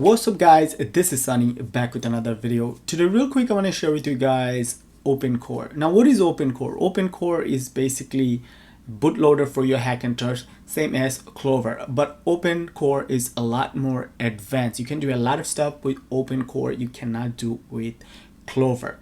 What's up guys, this is Sunny back with another video. Today real quick I want to share with you guys OpenCore. Now what is OpenCore? OpenCore is basically bootloader for your Hackintosh, same as Clover, but OpenCore is a lot more advanced. You can do a lot of stuff with OpenCore you cannot do with Clover.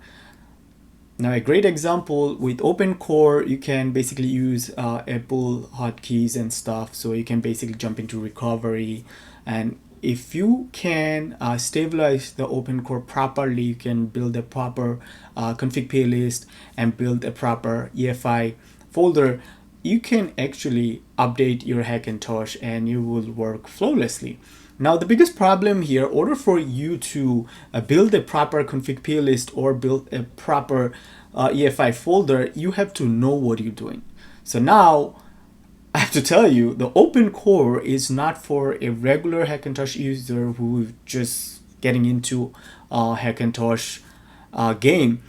Now a great example with OpenCore, you can basically use Apple hotkeys and stuff, so you can basically jump into recovery, and if you can stabilize the OpenCore properly, you can build a proper config playlist and build a proper UEFI folder. You can actually update your Hackintosh and you will work flawlessly. Now the biggest problem here, in order for you to build a proper config playlist or build a proper UEFI folder, you have to know what you're doing. So now I have to tell you, the OpenCore is not for a regular Hackintosh user who is just getting into Hackintosh game.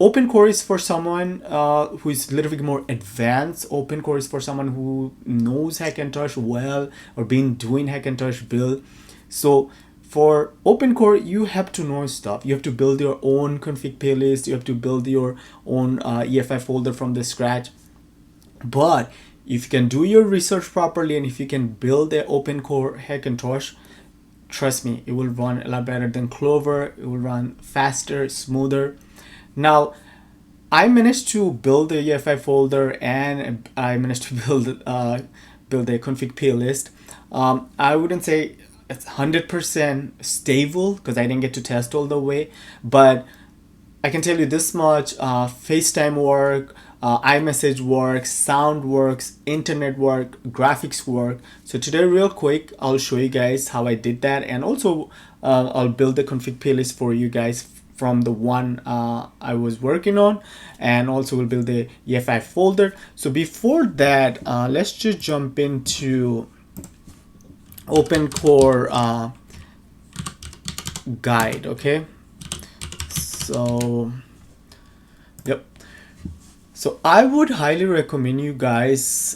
OpenCore is for someone who is a little bit more advanced. OpenCore is for someone who knows Hackintosh well or been doing Hackintosh build. So for OpenCore, you have to know stuff. You have to build your own config playlist. You have to build your own UEFI folder from the scratch. But if you can do your research properly and if you can build an OpenCore Hackintosh, trust me, it will run a lot better than Clover. It will run faster, smoother. Now, I managed to build a UEFI folder and I managed to build a config playlist. I wouldn't say it's 100% stable because I didn't get to test all the way, but I can tell you this much: FaceTime work, iMessage works, sound works, internet work, graphics work. So today real quick I'll show you guys how I did that, and also I'll build the config playlist for you guys from the one I was working on, and also we'll build the UEFI folder. So before that, let's just jump into OpenCore guide. Okay, so yep, so I would highly recommend you guys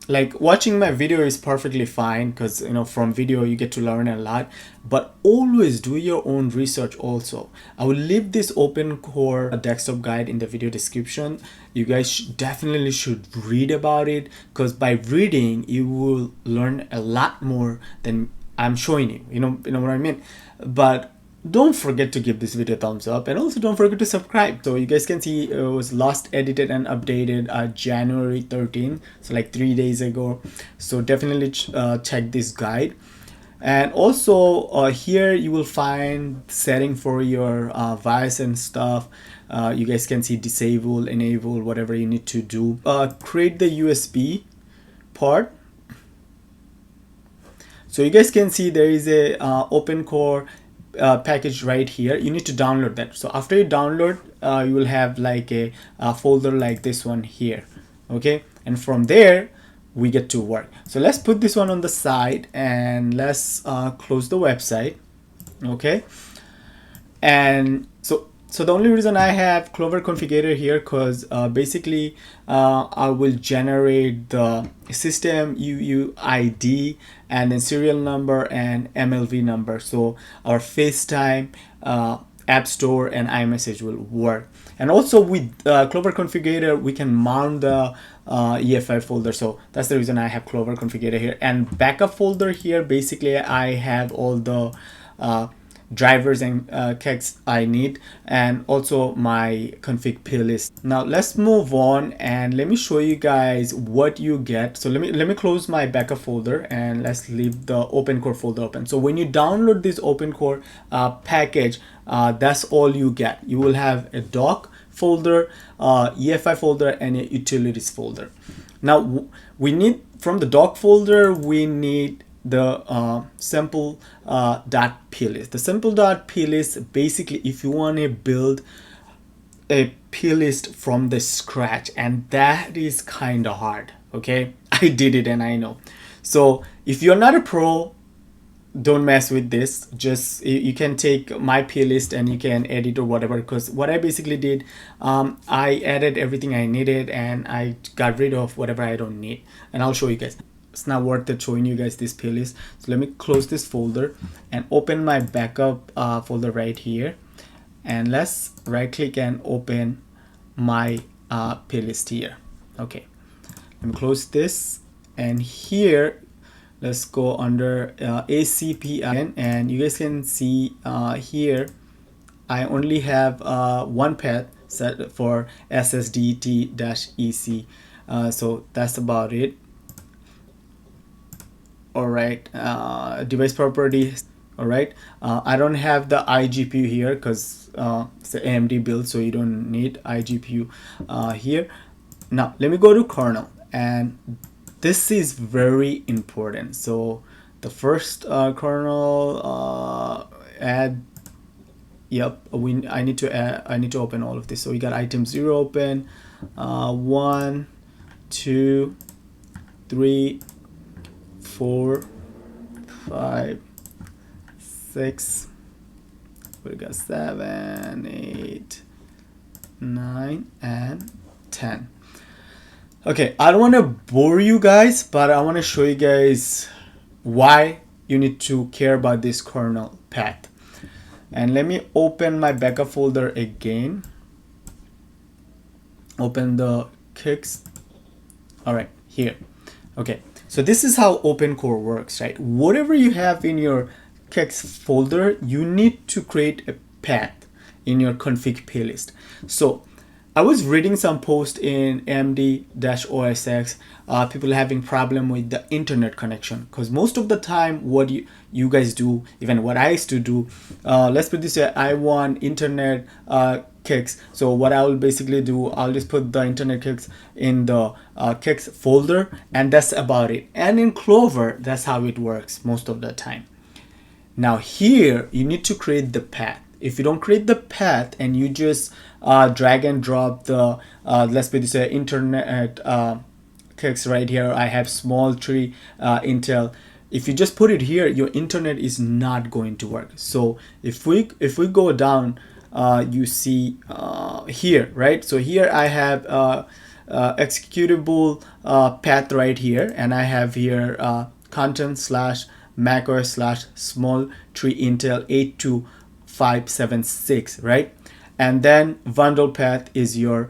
like watching my video is perfectly fine, because you know from video you get to learn a lot, but always do your own research also. I will leave this OpenCore desktop guide in the video description. You guys definitely should read about it, because by reading you will learn a lot more than I'm showing you. You know what I mean. But don't forget to give this video a thumbs up, and also don't forget to subscribe. So you guys can see it was last edited and updated January 13, so like 3 days ago. So definitely check this guide. And also here you will find setting for your VIOS and stuff. You guys can see disable, enable, whatever you need to do. Create the USB part. So you guys can see there is a OpenCore package right here. You need to download that. So after you download, you will have like a folder like this one here. Okay, and from there we get to work. So let's put this one on the side and let's close the website. Okay, and so the only reason I have Clover configurator here, because basically I will generate the system UUID and then serial number and MLV number. So our FaceTime, App Store and iMessage will work. And also with Clover configurator, we can mount the UEFI folder. So that's the reason I have Clover configurator here. And backup folder here, basically I have all the drivers and kexts I need, and also my config playlist. Now let's move on and let me show you guys what you get. So let me close my backup folder and let's leave the OpenCore folder open. So when you download this OpenCore package, that's all you get. You will have a doc folder, UEFI folder, and a utilities folder. Now we need, from the doc folder, we need the simple dot playlist. The simple dot playlist, basically if you want to build a playlist from the scratch, and that is kind of hard. Okay, I did it and I know. So if you're not a pro, don't mess with this. Just you can take my playlist and you can edit or whatever, because what I basically did, I added everything I needed and I got rid of whatever I don't need, and I'll show you guys. it's not worth it showing you guys this playlist. So let me close this folder and open my backup folder right here, and let's right click and open my playlist here. Okay, let me close this, and here let's go under ACP, and you guys can see here I only have one path set for SSDT-EC, so that's about it. All right, device properties. All right, I don't have the iGPU here because it's an AMD build, so you don't need iGPU here. Now let me go to kernel, and this is very important. So the first kernel add, yep, I need to open all of this. So we got item 0 open, 1 2 3 4 5 6, we got 7 8 9 and 10. Okay, I don't want to bore you guys, but I want to show you guys why you need to care about this kernel path. And let me open my backup folder again. Open the kexts. All right, here. Okay, so this is how OpenCore works, right? Whatever you have in your kext folder, you need to create a path in your config playlist. So I was reading some post in AMD-OS X, people having problem with the internet connection, because most of the time what you guys do, even what I used to do, let's put this way, I want internet kext. So what I will basically do, I'll just put the internet kext in the kext folder, and that's about it. And in Clover, that's how it works most of the time. Now here, you need to create the path. If you don't create the path and you just drag and drop the, let's put this internet kext right here, I have small tree Intel. If you just put it here, your internet is not going to work. So if we go down, you see here, right? So here I have executable path right here, and I have here content / macOS / small tree Intel 82576, right? And then bundle path is your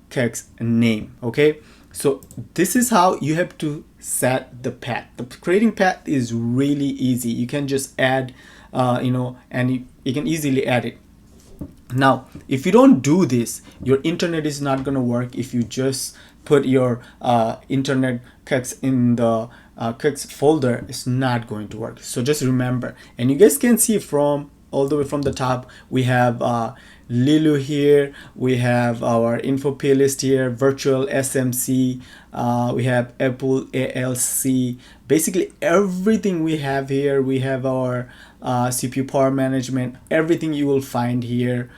kext name. Okay, so this is how you have to set the path. The creating path is really easy. You can just add, and you can easily add it. Now, if you don't do this, your internet is not going to work. If you just put your internet kext in the kext folder, it's not going to work. So just remember, and you guys can see from all the way from the top, we have Lilu here, we have our info playlist here, virtual SMC, we have Apple ALC, basically everything we have here. We have our CPU power management, everything you will find here.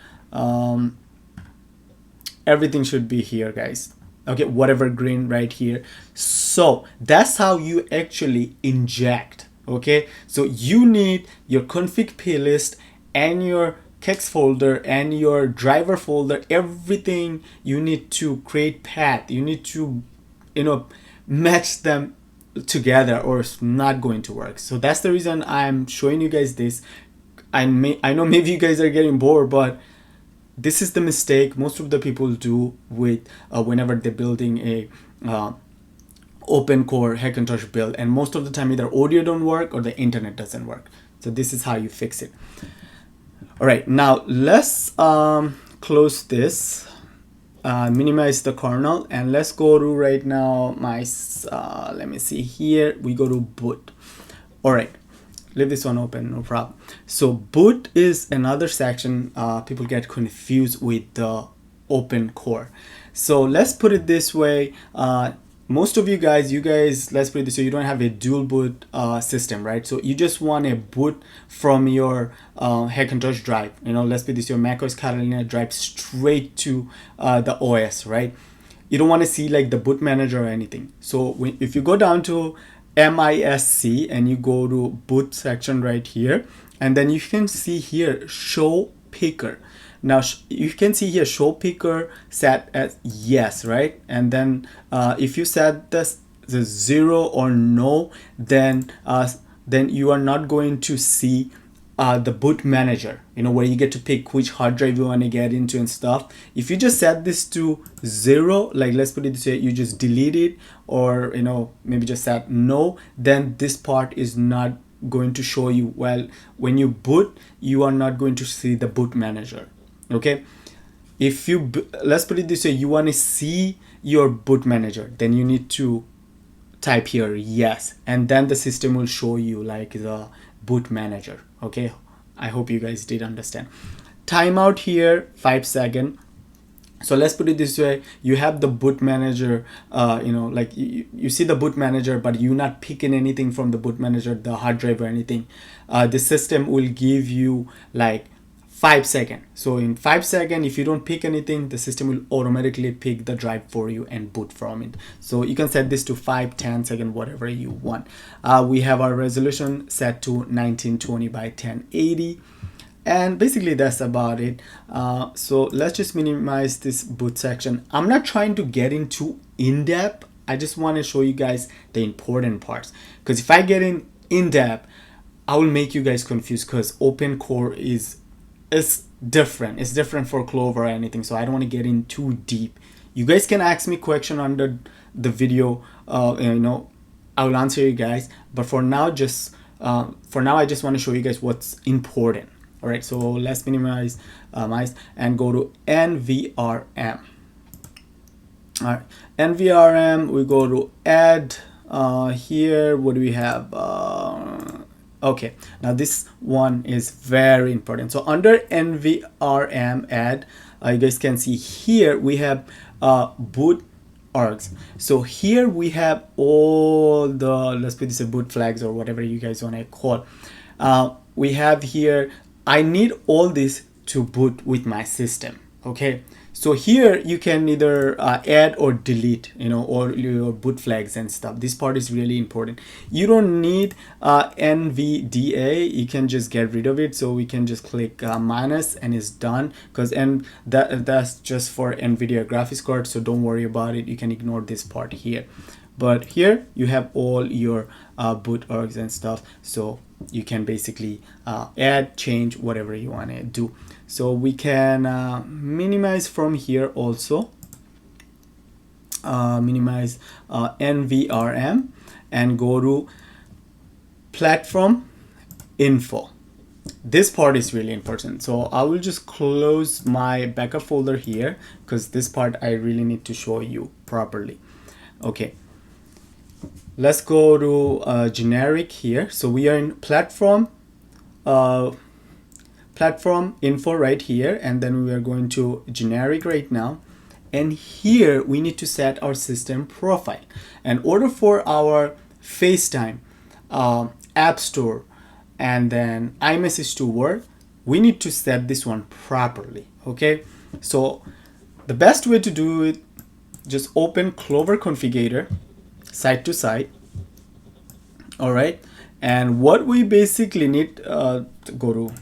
Everything should be here, guys. Okay, whatever green right here. So that's how you actually inject. Okay, so you need your config playlist and your kext folder and your driver folder, everything. You need to create path. You need to, match them together, or it's not going to work. So that's the reason I'm showing you guys this. I know maybe you guys are getting bored, but this is the mistake most of the people do with whenever they're building a OpenCore HACKINTOSH build, and most of the time either audio don't work or the internet doesn't work. So this is how you fix it. All right, now let's close this, minimize the kernel, and let's go to right now my let me see here, we go to boot. All right, leave this one open, no problem. So boot is another section people get confused with the OpenCore. So let's put it this way, most of you guys, let's put it this way, you don't have a dual boot system, right? So you just want a boot from your HACKINTOSH drive, let's put it this, your macOS Catalina drive straight to the OS, right? You don't want to see like the boot manager or anything. So if you go down to MISC and you go to boot section right here, and then you can see here show picker. Now you can see here show picker set as yes, right? And then if you set this the 0 or no, then you are not going to see the boot manager, where you get to pick which hard drive you want to get into and stuff. If you just set this to 0, like let's put it this way, you just delete it, or maybe just set no, then this part is not going to show you. Well, when you boot, you are not going to see the boot manager. Okay, if you let's put it this way, you want to see your boot manager, then you need to type here yes, and then the system will show you like the boot manager. Okay, I hope you guys did understand. Timeout here 5 seconds. So let's put it this way, you have the boot manager, like you see the boot manager, but you're not picking anything from the boot manager, the hard drive or anything. The system will give you like 5 seconds. So in 5 seconds, if you don't pick anything, the system will automatically pick the drive for you and boot from it. So you can set this to 5, 10 seconds, whatever you want. We have our resolution set to 1920 by 1080. And basically that's about it. So let's just minimize this boot section. I'm not trying to get into in-depth. I just want to show you guys the important parts, because if I get in depth, I will make you guys confused, because OpenCore is different. It's different for Clover or anything, so I don't want to get in too deep. You guys can ask me question under the video. I will answer you guys, but for now I just want to show you guys what's important. All right, so let's minimize and go to NVRM. All right, NVRM, we go to add here. What do we have? Okay, now this one is very important. So under NVRM add, you guys can see here we have boot args. So here we have all the, let's put this a boot flags or whatever you guys want to call. We have here, I need all this to boot with my system. Okay, so here you can either add or delete, or your boot flags and stuff. This part is really important. You don't need NVDA. You can just get rid of it. So we can just click minus and it's done, because that's just for NVIDIA graphics card. So don't worry about it. You can ignore this part here. But here you have all your boot args and stuff. So you can basically add, change, whatever you want to do. So we can minimize from here also. Minimize NVRM and go to platform info. This part is really important. So I will just close my backup folder here, because this part I really need to show you properly. Okay. Let's go to generic here. So we are in platform info right here, and then we are going to generic right now. And here we need to set our system profile. In order for our FaceTime, App Store, and then iMessage to work, we need to set this one properly. Okay, so the best way to do it, just open Clover configurator site to site. All right, and what we basically need to go to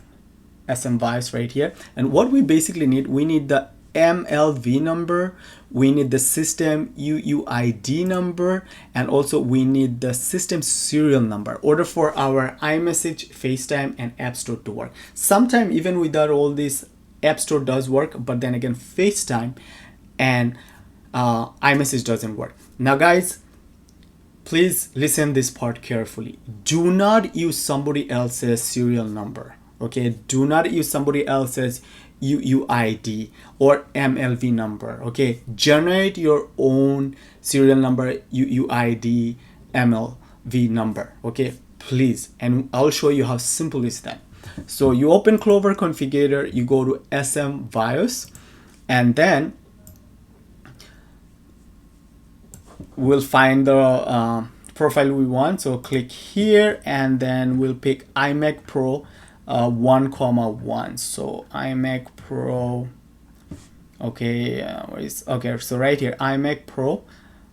SMBIOS right here, and what we basically need, we need the MLV number, we need the system UUID number, and also we need the system serial number in order for our iMessage, FaceTime, and App Store to work. Sometimes even without all this, App Store does work, but then again FaceTime and iMessage doesn't work. Now guys, please listen this part carefully. Do not use somebody else's serial number. Okay, do not use somebody else's UUID or MLV number. Okay, generate your own serial number, UUID, MLV number. Okay, please, and I'll show you how simple is that. So you open Clover configurator, you go to SMBIOS, and then we'll find the profile we want. So click here, and then we'll pick iMac Pro 1,1. So iMac Pro, okay, okay, so right here, iMac Pro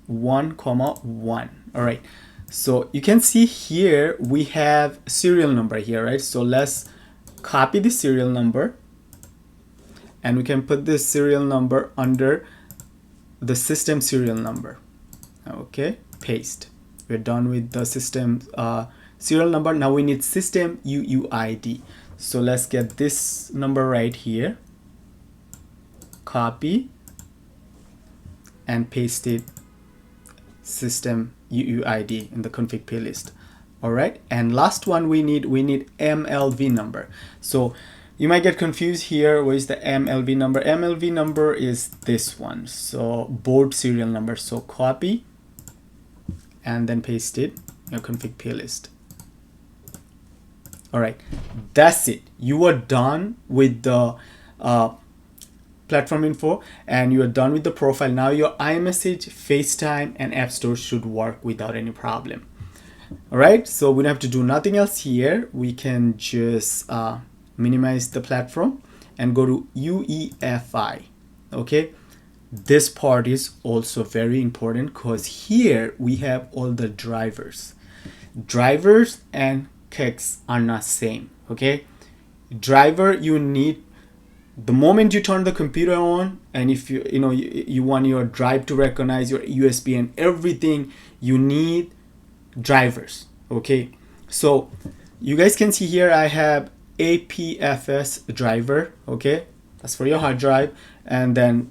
1,1. All right, so you can see here we have serial number here, right? So let's copy the serial number, and we can put this serial number under the system serial number. Okay, paste. We're done with the system serial number. Now we need system UUID. So let's get this number right here, copy and paste it, system UUID in the config playlist. All right, and last one we need MLV number. So you might get confused here. Where is the MLV number? MLV number is this one, so board serial number. So copy and then paste it in your config playlist. All right, that's it. You are done with the platform info and you are done with the profile. Now your iMessage, FaceTime and App Store should work without any problem. All right, so we don't have to do nothing else here. We can just minimize the platform and go to UEFI. Okay, this part is also very important because here we have all the drivers. Drivers and kexts are not same. Okay, driver you need the moment you turn the computer on, and if you want your drive to recognize your USB and everything, you need drivers. Okay, so you guys can see here I have APFS driver. Okay, that's for your hard drive, and then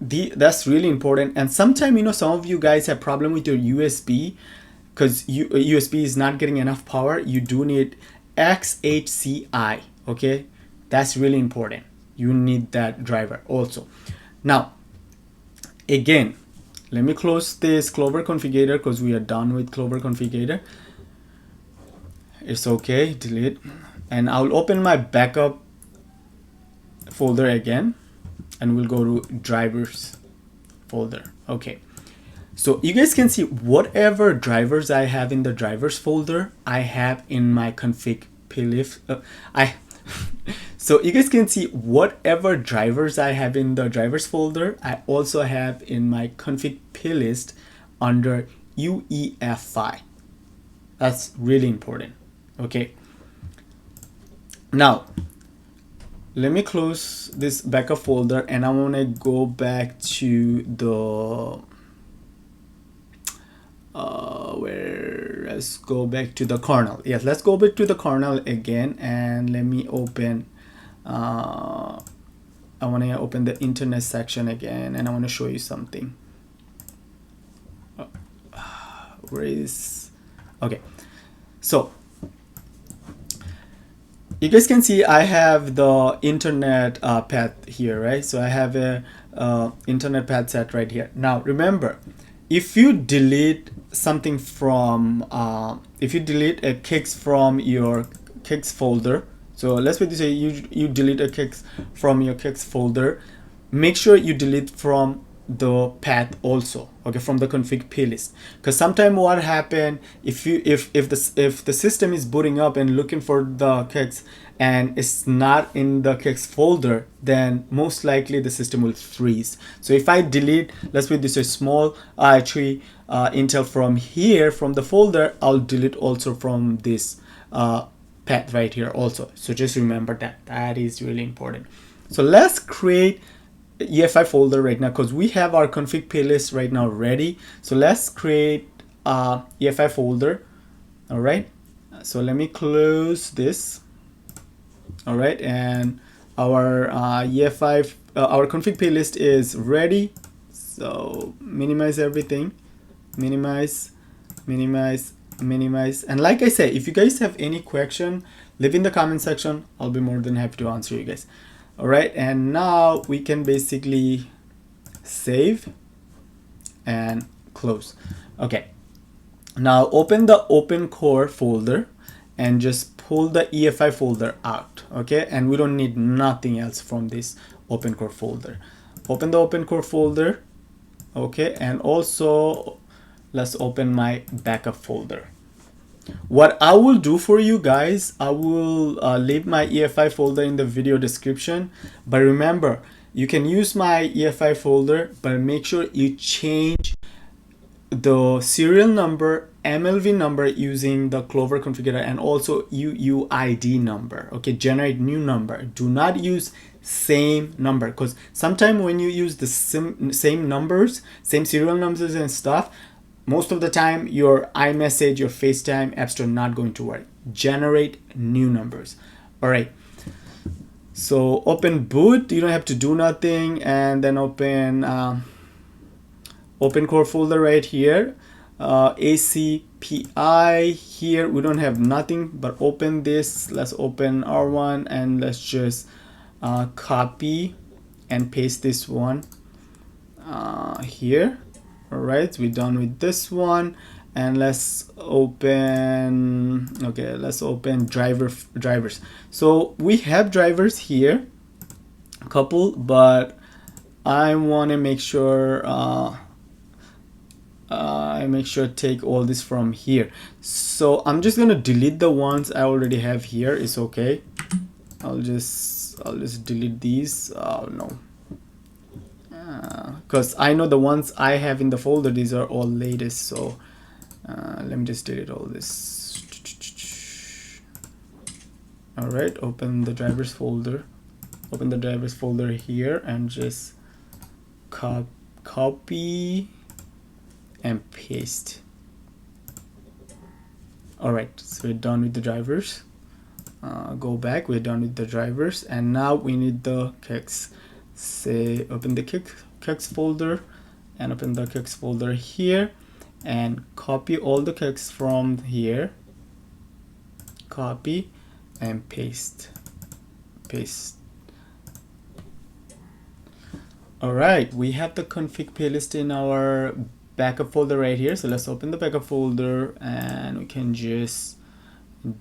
that's really important. And sometimes some of you guys have problem with your USB because USB is not getting enough power. You do need XHCI. Okay, that's really important. You need that driver also. Now again, let me close this Clover configurator because we are done with Clover configurator. It's okay, delete, and I'll open my backup folder again and we'll go to drivers folder. Okay, so you guys can see whatever drivers I have in the drivers folder I have in my config playlist. So you guys can see whatever drivers I have in the drivers folder, I also have in my config playlist under UEFI. That's really important. Okay. Now, let me close this backup folder and I want to go back to the let's go back to the kernel. Yes, let's go back to the kernel again and let me open I want to open the internet section again and I want to show you something. Where is, okay, so you guys can see I have the internet path here, right? So I have a internet path set right here. Now remember, if you delete something from if you delete a kext from your kext folder, so let's say you delete a kext from your kext folder, make sure you delete from the path also, okay, from the config playlist, because sometimes what happen if the system is booting up and looking for the kext and it's not in the kext folder, then most likely the system will freeze. So if I delete, let's put this a small i3 Intel from here from the folder, I'll delete also from this path right here also. So just remember that is really important. So let's create EFI folder right now because we have our config playlist right now ready. So let's create EFI folder. All right, so let me close this. All right, and our EFI our config playlist is ready. So minimize everything, minimize, and like I said, if you guys have any question, leave in the comment section. I'll be more than happy to answer you guys. All right, and now we can basically save and close. Okay, now open the OpenCore folder and just pull the EFI folder out. Okay, and we don't need nothing else from this OpenCore folder. Open the OpenCore folder. Okay, and also let's open my backup folder. What I will do for you guys, I will leave my EFI folder in the video description, but remember, you can use my EFI folder, but make sure you change the serial number, MLV number using the Clover configurator, and also UUID number. Okay, generate new number. Do not use same number, because sometimes when you use the same numbers, same serial numbers and stuff, most of the time your iMessage, your FaceTime apps are not going to work. Generate new numbers. All right, so open boot, you don't have to do nothing, and then open OpenCore folder right here. ACPI here, we don't have nothing, but open this. Let's open R1 and let's just copy and paste this one here. All right, we're done with this one, and let's open, okay, let's open drivers. So we have drivers here, a couple, but I want to make sure take all this from here. So I'm just gonna delete the ones I already have here. It's okay. I'll just delete these. Oh no, because I know the ones I have in the folder, these are all latest. So let me just delete all this. All right, open the drivers folder. Open the drivers folder here and just copy and paste. All right, so we're done with the drivers. Go back, we're done with the drivers, and now we need the kexts. Say open the kexts folder and open the kexts folder here and copy all the kexts from here. Copy and paste. All right, we have the config playlist in our backup folder right here. So let's open the backup folder and we can just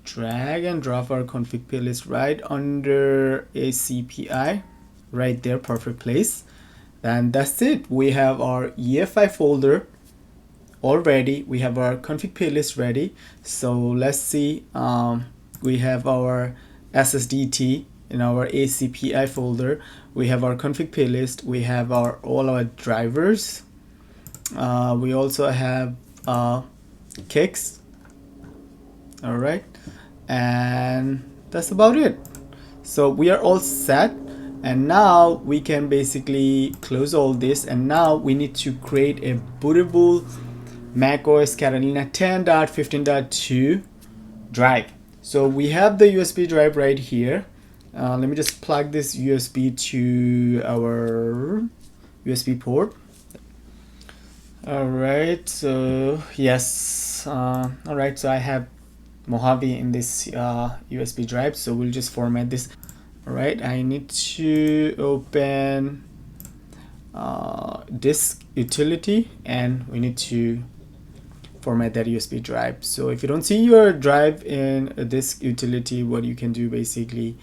drag and drop our config playlist right under ACPI, right there, perfect place. And that's it. We have our uefi folder already. We have our config playlist ready. So let's see. We have our SSDT in our ACPI folder. We have our config playlist. We have all our drivers. We also have kexts. All right, and that's about it. So we are all set, and now we can basically close all this, and now we need to create a bootable macOS Catalina 10.15.2 drive. So we have the USB drive right here. Let me just plug this USB to our USB port. All right, so yes, all right, so I have Mojave in this USB drive, so we'll just format this. All right, I need to open disk utility, and we need to format that USB drive. So if you don't see your drive in a disk utility, what you can do basically,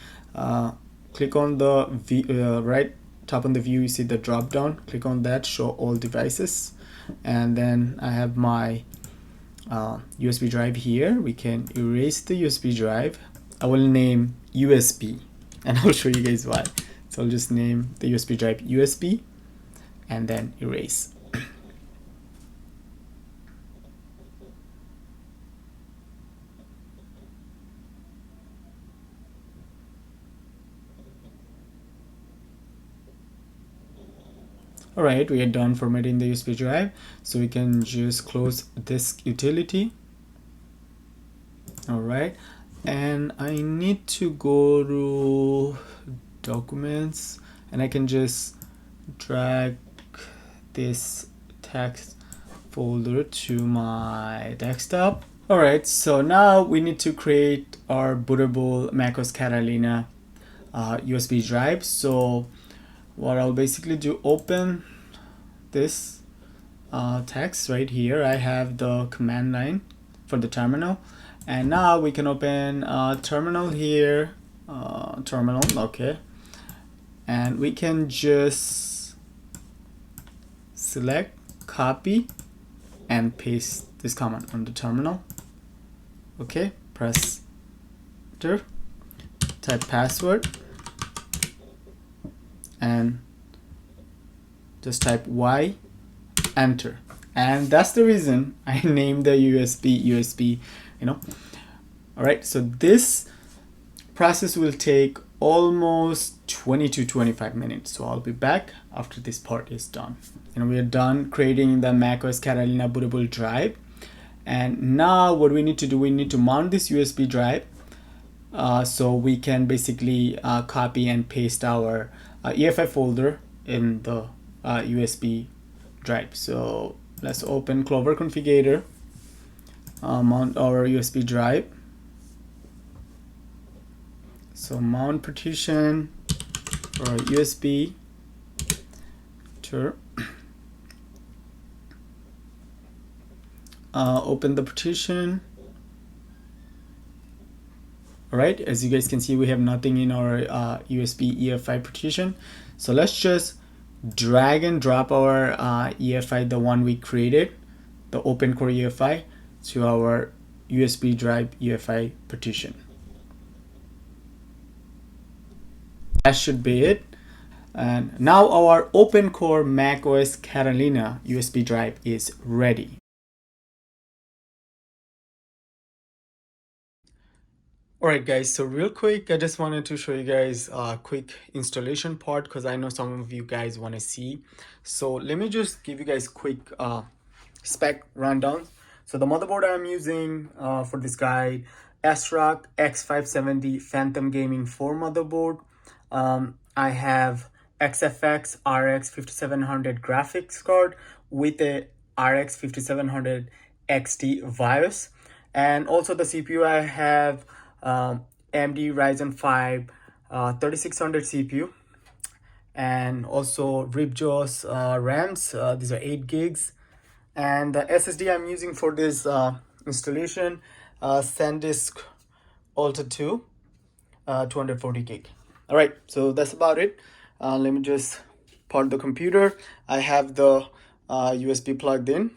click on the right top on the view, you see the drop down, click on that, show all devices, and then I have my USB drive here. We can erase the USB drive. I will name USB, and I'll show you guys why. So I'll just name the USB drive USB and then erase. All right, we are done formatting the USB drive, so we can just close disk utility. All right, and I need to go to documents, and I can just drag this text folder to my desktop. All right, so now we need to create our bootable macOS Catalina USB drive. So what I'll basically do, open this text right here. I have the command line for the terminal, and now we can open terminal here, terminal, okay, and we can just select, copy, and paste this command on the terminal. Okay, press enter, type password, and just type Y, enter. And that's the reason I named the USB, you know. All right, so this process will take almost 20 to 25 minutes. So I'll be back after this part is done. we are done creating the macOS Catalina bootable drive. And now what we need to do, we need to mount this USB drive so we can basically copy and paste our EFI folder in the USB drive. So let's open Clover configurator, mount our USB drive. So mount partition or USB. Sure. Open the partition. Alright, as you guys can see, we have nothing in our USB EFI partition. So let's just drag and drop our EFI, the one we created, the OpenCore EFI, to our USB drive EFI partition. That should be it. And now our OpenCore macOS Catalina USB drive is ready. Alright guys, so real quick, I just wanted to show you guys a quick installation part because I know some of you guys want to see. So let me just give you guys quick spec rundown. So the motherboard I'm using for this guide, ASRock X570 Phantom Gaming 4 motherboard. I have XFX RX 5700 graphics card with a RX 5700 XT BIOS, and also the CPU I have AMD Ryzen 5 3600 CPU, and also RipJaws RAMs. These are 8 gigs, and the SSD I'm using for this installation, SanDisk Ultra 2 240 gig. All right, so that's about it. Let me just power the computer. I have the USB plugged in.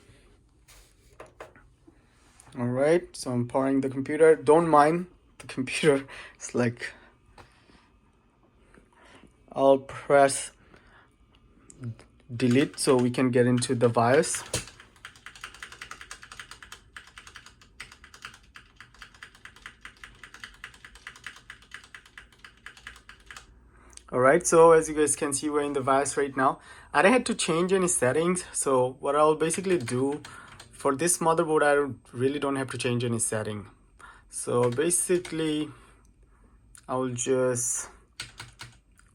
All right, so I'm powering the computer. Don't mind the computer. It's like, I'll press delete so we can get into the BIOS. All right, so as you guys can see, we're in the BIOS right now. I don't have to change any settings. So what I'll basically do for this motherboard, I really don't have to change any setting. So basically, I will just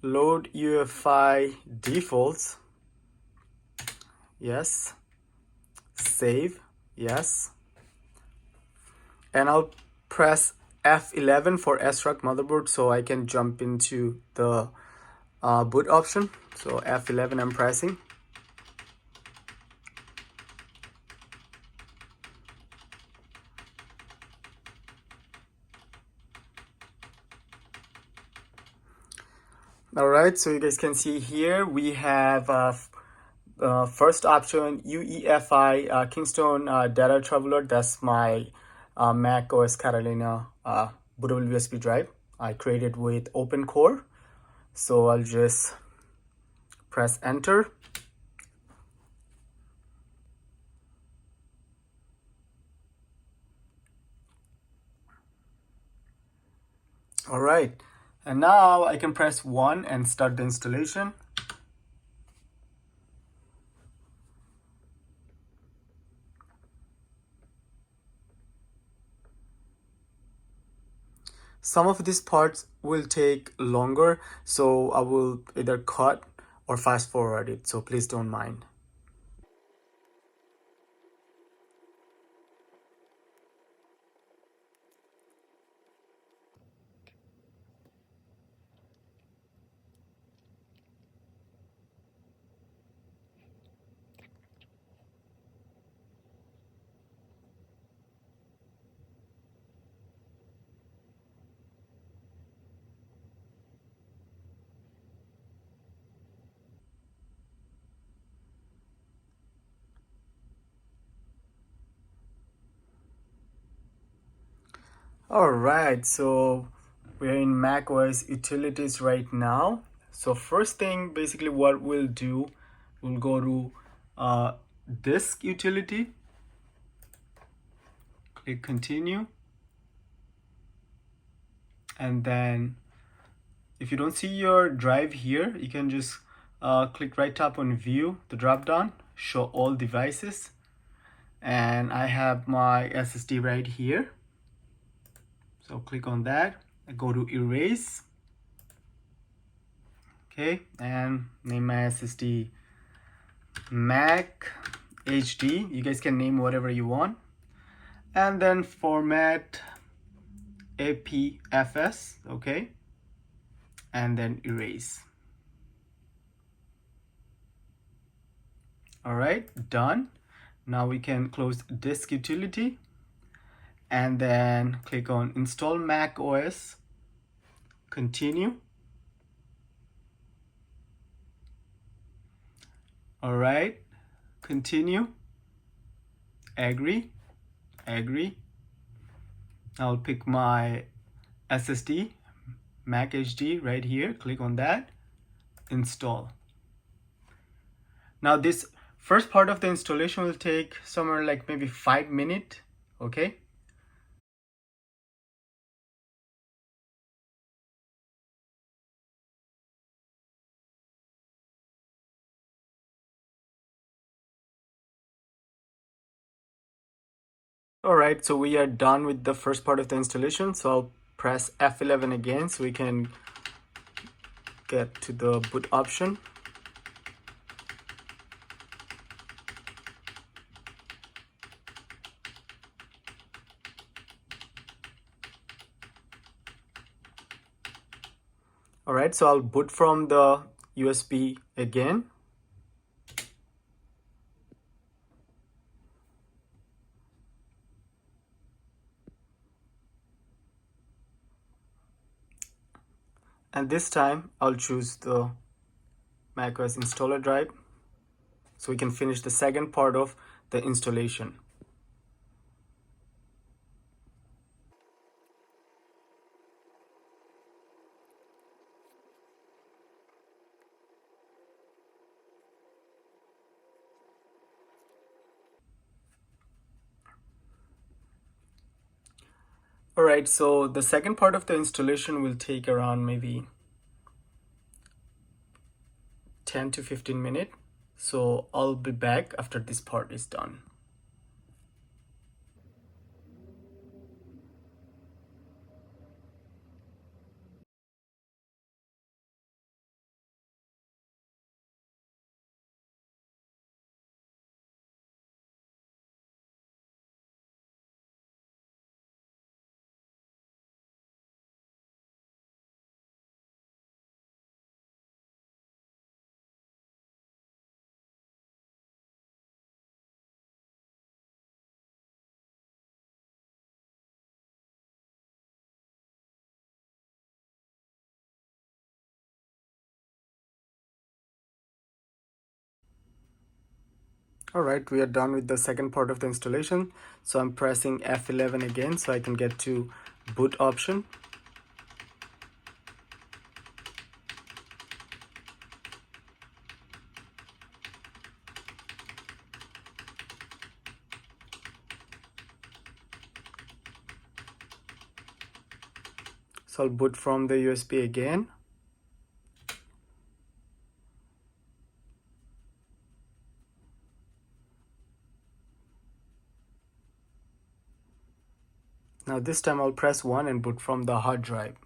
load UEFI defaults. Yes. Save. Yes. And I'll press F11 for ASRock motherboard so I can jump into the boot option. So F11 I'm pressing. All right, so you guys can see here we have first option, uefi Kingston data traveler. That's my macOS Catalina bootable USB drive I created with OpenCore. So I'll just press enter. All right, and now I can press 1 and start the installation. Some of these parts will take longer, so I will either cut or fast forward it, so please don't mind. All right, so we're in macOS utilities right now. So first thing, basically what we'll do, we'll go to disk utility, click continue, and then if you don't see your drive here, you can just click right tap on view, the drop down, show all devices, and I have my SSD right here. So click on that, go to erase, okay, and name my SSD Mac HD. You guys can name whatever you want, and then format APFS, okay, and then erase. All right, done. Now we can close disk utility and then click on install macOS, continue. All right, continue, agree, agree. I'll pick my SSD Mac HD right here, click on that, install. Now this first part of the installation will take somewhere like maybe 5 minutes, okay? All right, so we are done with the first part of the installation. So I'll press F11 again so we can get to the boot option. All right, so I'll boot from the USB again. And this time I'll choose the macOS installer drive so we can finish the second part of the installation. All right, so the second part of the installation will take around maybe 10 to 15 minutes. So I'll be back after this part is done. All right, we are done with the second part of the installation. So I'm pressing F11 again so I can get to boot option. So I'll boot from the USB again. Now this time I'll press 1 and boot from the hard drive.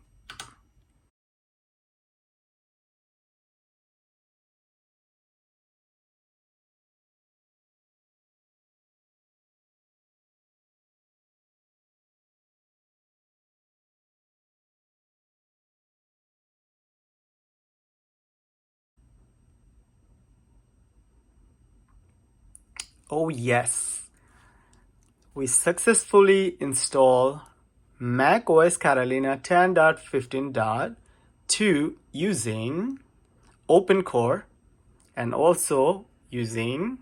Oh yes, we successfully installed macOS Catalina 10.15.2 using OpenCore and also using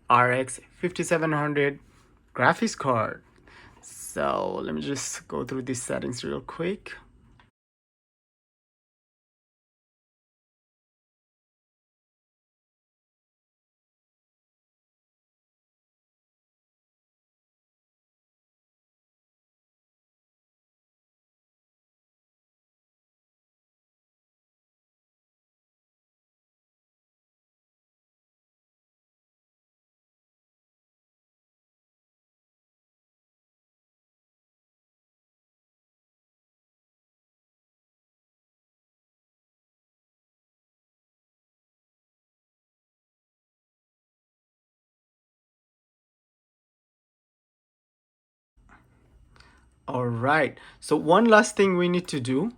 RX 5700 graphics card. So let me just go through these settings real quick. All right, so one last thing we need to do.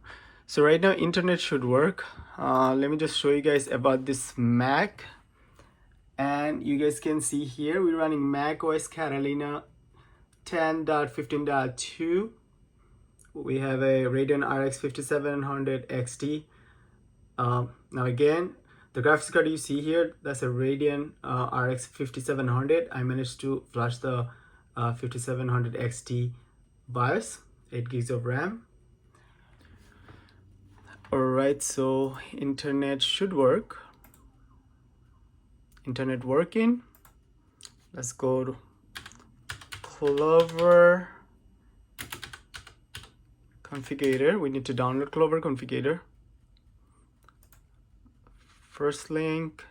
So right now internet should work. Let me just show you guys about this Mac. And you guys can see here we're running macOS Catalina 10.15.2. We have a Radeon RX 5700 XT. Now again, the graphics card you see here, that's a Radeon RX 5700. I managed to flash the 5700 XT BIOS, 8 gigs of RAM. Alright, so internet should work. Internet working. Let's go to Clover configurator. We need to download Clover configurator. First link,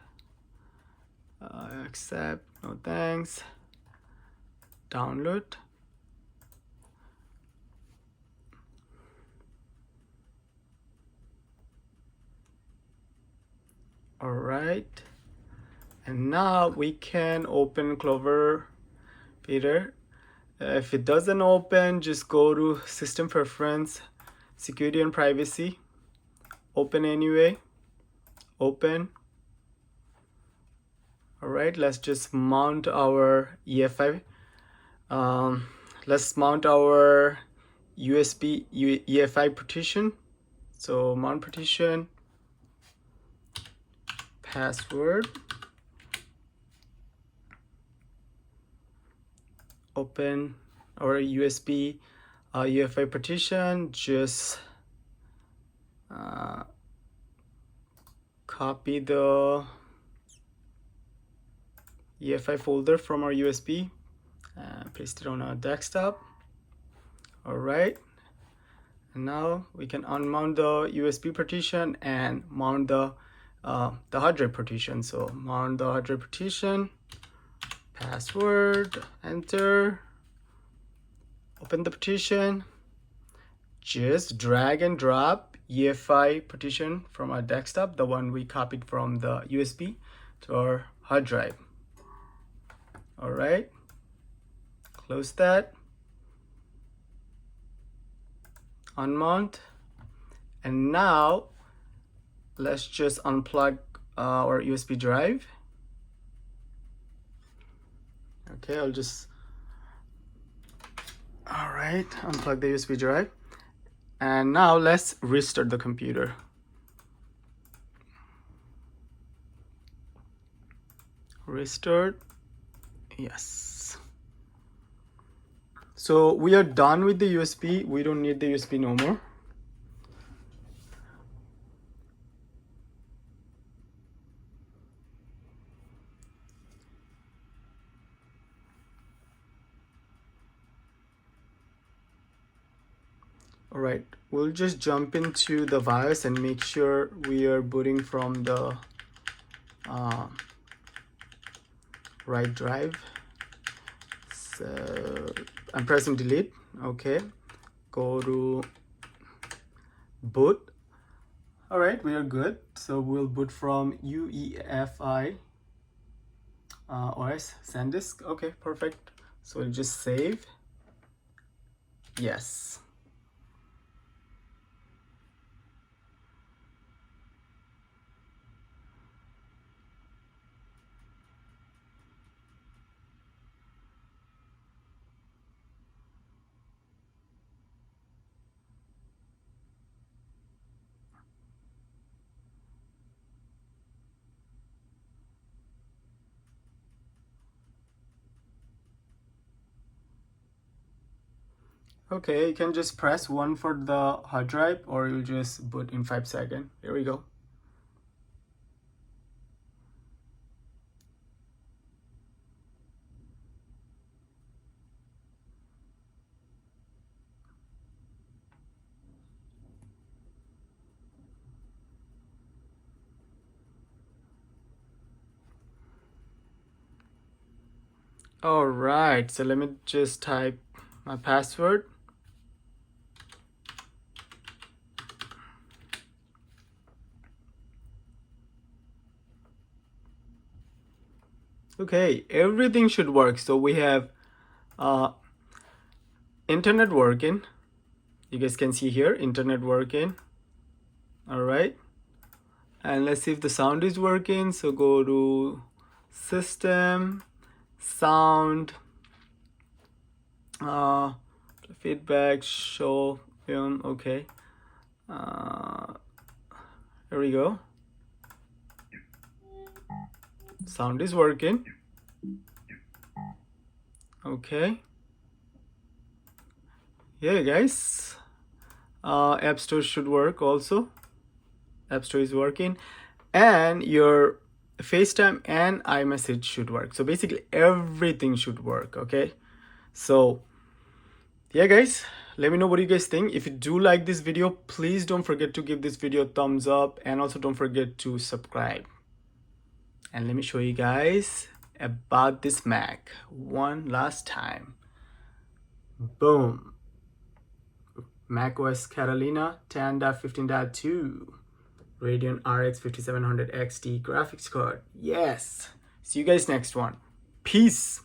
accept, no thanks, download. All right, and now we can open Clover Peter. If it doesn't open, just go to System Preference, Security and Privacy, open anyway, open. All right, let's just mount our UEFI. Let's mount our USB UEFI partition. So mount partition, password, open our USB UEFI partition. Just copy the UEFI folder from our USB and paste it on our desktop. All right, and now we can unmount the USB partition and mount the hard drive partition. So mount the hard drive partition, password, enter, open the partition, just drag and drop UEFI partition from our desktop, the one we copied from the USB, to our hard drive. All right, close that, unmount, and now let's just unplug our USB drive. Okay, all right, unplug the USB drive, and now let's restart the computer. Restart, yes. So we are done with the USB. We don't need the USB no more. All right, we'll just jump into the BIOS and make sure we are booting from the right drive. So I'm pressing delete. Okay, go to boot. All right, we are good. So we'll boot from uefi OS sandisk. Okay, perfect. So we'll just save. Yes. Okay, you can just press 1 for the hard drive, or you'll just boot in 5 seconds. Here we go. All right, so let me just type my password. Okay, everything should work. So we have internet working. You guys can see here, internet working. All right, and let's see if the sound is working. So go to system, sound, feedback, show film. Okay, here we go. Sound is working. Okay, yeah guys, App Store should work also. App Store is working, and your FaceTime and iMessage should work. So basically everything should work. Okay, so yeah guys, let me know what you guys think. If you do like this video, please don't forget to give this video a thumbs up, and also don't forget to subscribe. And let me show you guys about this Mac one last time. Boom, macOS Catalina 10.15.2, Radeon RX 5700 XT graphics card. Yes, see you guys next one. Peace.